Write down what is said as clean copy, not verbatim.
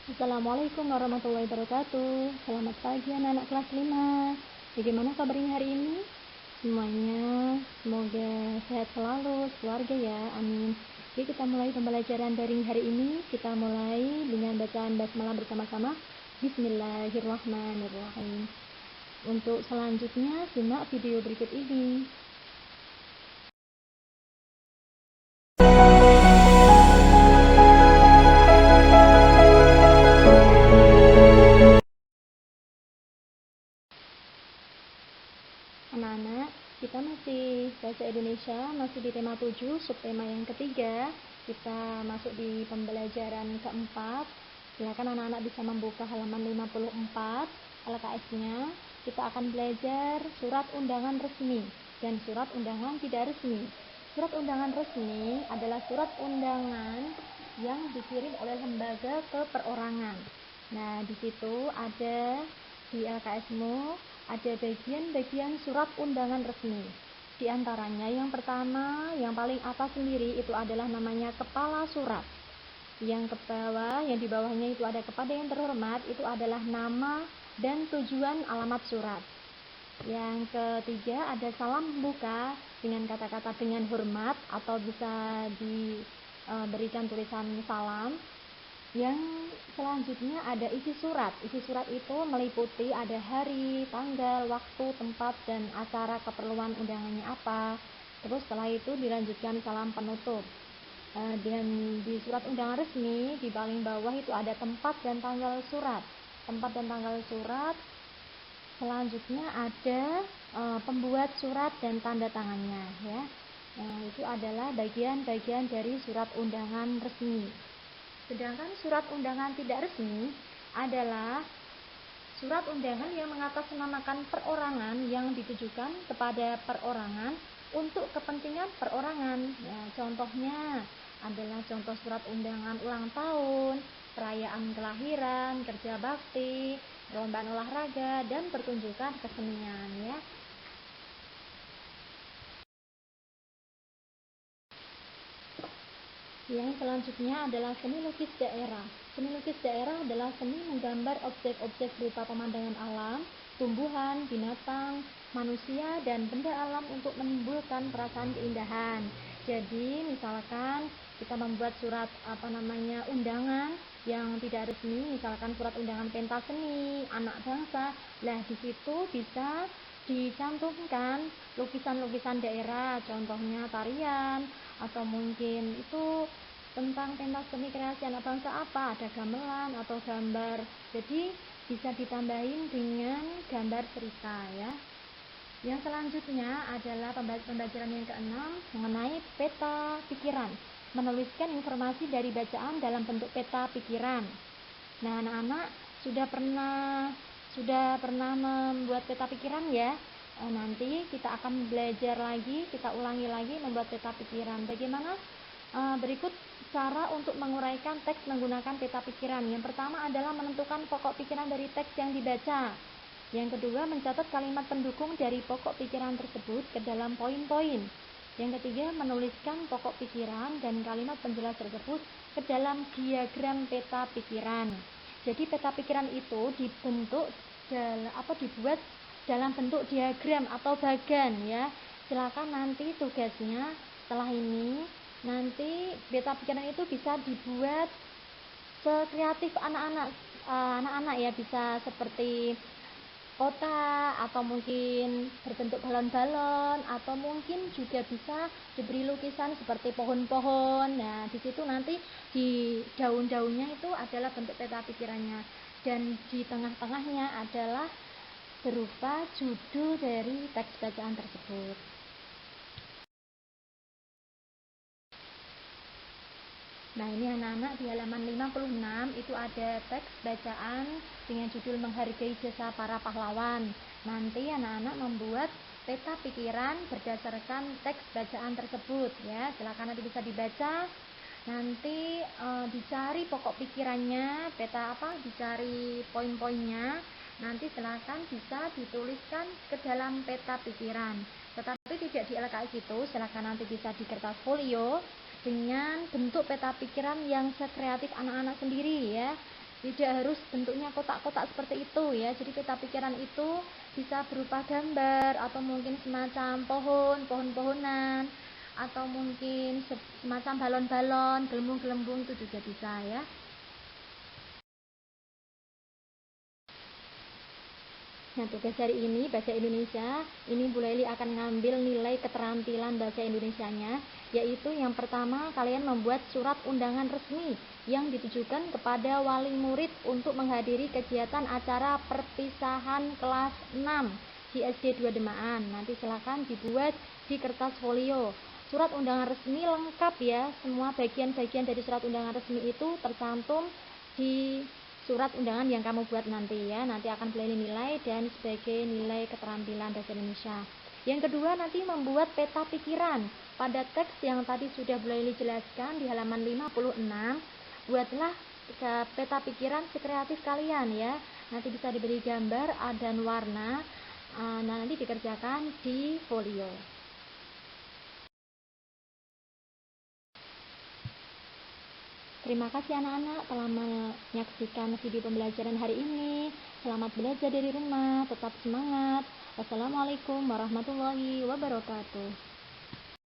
Assalamualaikum warahmatullahi wabarakatuh. Selamat pagi anak-anak kelas 5. Bagaimana kabarnya hari ini? Semuanya semoga sehat selalu, keluarga ya, amin. Oke, kita mulai pembelajaran daring hari ini. Kita mulai dengan bacaan basmalah bersama-sama. Bismillahirrahmanirrahim. Untuk selanjutnya, simak video berikut ini. Anak-anak, kita masih bahasa Indonesia, masih di tema 7, subtema yang ketiga. Kita masuk di pembelajaran keempat. Silakan anak-anak bisa membuka halaman 54 LKS-nya. Kita akan belajar surat undangan resmi dan surat undangan tidak resmi. Surat undangan resmi adalah surat undangan yang dikirim oleh lembaga ke perorangan. Nah, di situ ada di LKS-mu ada bagian-bagian surat undangan resmi. Di antaranya yang pertama, yang paling atas sendiri itu adalah namanya kepala surat. Yang ke bawah, yang di bawahnya itu ada kepada yang terhormat, itu adalah nama dan tujuan alamat surat. Yang ketiga ada salam pembuka dengan kata-kata dengan hormat atau bisa diberikan tulisan salam. Yang selanjutnya ada isi surat. Isi surat itu meliputi ada hari, tanggal, waktu, tempat, dan acara keperluan undangannya apa. Terus setelah itu dilanjutkan salam penutup. Dan di surat undangan resmi di paling bawah itu ada tempat dan tanggal surat. Tempat dan tanggal surat. Selanjutnya ada pembuat surat dan tanda tangannya ya. Itu adalah bagian-bagian dari surat undangan resmi. Sedangkan surat undangan tidak resmi adalah surat undangan yang mengatasnamakan perorangan yang ditujukan kepada perorangan untuk kepentingan perorangan. Ya, contohnya adalah contoh surat undangan ulang tahun, perayaan kelahiran, kerja bakti, perlombaan olahraga, dan pertunjukan kesenian ya. Yang selanjutnya adalah seni lukis daerah. Seni lukis daerah adalah seni menggambar objek-objek berupa pemandangan alam, tumbuhan, binatang, manusia, dan benda alam untuk menimbulkan perasaan keindahan. Jadi, misalkan kita membuat surat undangan yang tidak resmi, misalkan surat undangan pentas seni, anak bangsa. Nah, di situ bisa dicantumkan lukisan-lukisan daerah, contohnya tarian, atau mungkin itu tentang pentas seni kreasi anak bangsa apa, ada gamelan atau gambar, jadi bisa ditambahin dengan gambar cerita ya. Yang selanjutnya adalah pembelajaran yang keenam mengenai peta pikiran, menuliskan informasi dari bacaan dalam bentuk peta pikiran. Nah, anak-anak sudah pernah membuat peta pikiran ya. Nanti kita akan belajar lagi, kita ulangi lagi membuat peta pikiran. Bagaimana? Berikut cara untuk menguraikan teks menggunakan peta pikiran. Yang pertama adalah menentukan pokok pikiran dari teks yang dibaca. Yang kedua, mencatat kalimat pendukung dari pokok pikiran tersebut ke dalam poin-poin. Yang ketiga, menuliskan pokok pikiran dan kalimat penjelas tersebut ke dalam diagram peta pikiran. Jadi peta pikiran itu dibuat dalam bentuk diagram atau bagan ya. Silakan nanti tugasnya setelah ini nanti peta pikiran itu bisa dibuat sekreatif anak-anak ya, bisa seperti kota atau mungkin berbentuk balon-balon atau mungkin juga bisa diberi lukisan seperti pohon-pohon. Nah, di situ nanti di daun-daunnya itu adalah bentuk peta pikirannya dan di tengah-tengahnya adalah berupa judul dari teks bacaan tersebut. Nah, ini anak-anak di halaman 56 itu ada teks bacaan dengan judul menghargai jasa para pahlawan. Nanti anak-anak membuat peta pikiran berdasarkan teks bacaan tersebut ya. Silakan nanti bisa dibaca. Nanti dicari pokok pikirannya, dicari poin-poinnya. Nanti silakan bisa dituliskan ke dalam peta pikiran. Tetapi tidak di LKS itu, silakan nanti bisa di kertas folio dengan bentuk peta pikiran yang sekreatif anak-anak sendiri ya. Tidak harus bentuknya kotak-kotak seperti itu ya. Jadi peta pikiran itu bisa berupa gambar atau mungkin semacam pohon-pohonan, atau mungkin semacam balon-balon, gelembung-gelembung, itu juga bisa ya. Nah, tugas hari ini bahasa Indonesia, ini Bu Leli akan ngambil nilai keterampilan bahasa Indonesianya, yaitu yang pertama kalian membuat surat undangan resmi yang ditujukan kepada wali murid untuk menghadiri kegiatan acara perpisahan kelas 6 di SD 2 Demaan. Nanti silakan dibuat di kertas folio. Surat undangan resmi lengkap ya, semua bagian-bagian dari surat undangan resmi itu tercantum di surat undangan yang kamu buat nanti ya. Nanti akan beli nilai dan sebagai nilai keterampilan bahasa Indonesia. Yang kedua, nanti membuat peta pikiran pada teks yang tadi sudah Bu Leli jelaskan di halaman 56. Buatlah peta pikiran sekreatif kalian ya. Nanti bisa diberi gambar dan warna. Nah, nanti dikerjakan di folio. Terima kasih anak-anak telah menyaksikan video pembelajaran hari ini. Selamat belajar dari rumah, tetap semangat. Wassalamualaikum warahmatullahi wabarakatuh.